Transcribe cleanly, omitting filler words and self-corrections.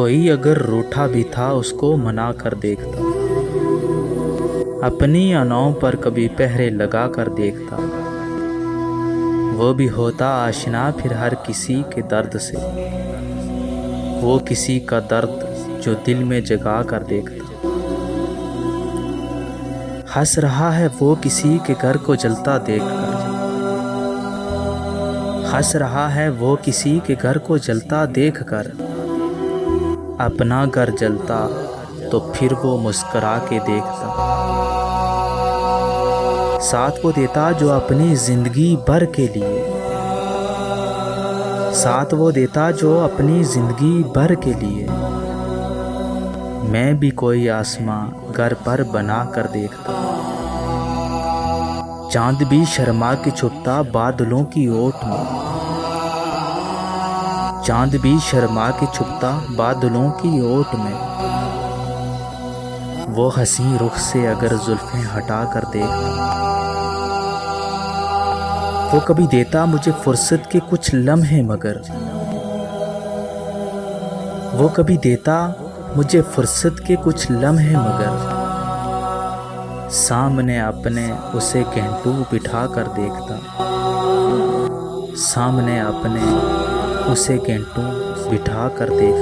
कोई अगर रूठा भी था उसको मना कर देखता, अपनी अनाओं पर कभी पहरे लगा कर देखता। वो भी होता आशना फिर हर किसी के दर्द से, वो किसी का दर्द जो दिल में जगा कर देखता। हंस रहा है वो किसी के घर को जलता देखकर, हंस रहा है वो किसी के घर को जलता देखकर। अपना घर जलता तो फिर वो मुस्करा के देखता, साथ वो देता जो अपनी जिंदगी भर के लिए, साथ वो देता जो अपनी जिंदगी भर के लिए। मैं भी कोई आसमां घर पर बना कर देखता, चांद भी शर्मा के छुपता बादलों की ओट में, चांद भी शर्मा के छुपता बादलों की ओट में। वो हंसी रुख से अगर जुल्फें हटा कर देखता, वो कभी देता मुझे फुर्सत के कुछ लम्हे मगर, वो कभी देता मुझे फुर्सत के कुछ लम्हे मगर। सामने अपने उसे घंटों बिठा कर देखता, सामने अपने उसे घंटों बिठा कर देख।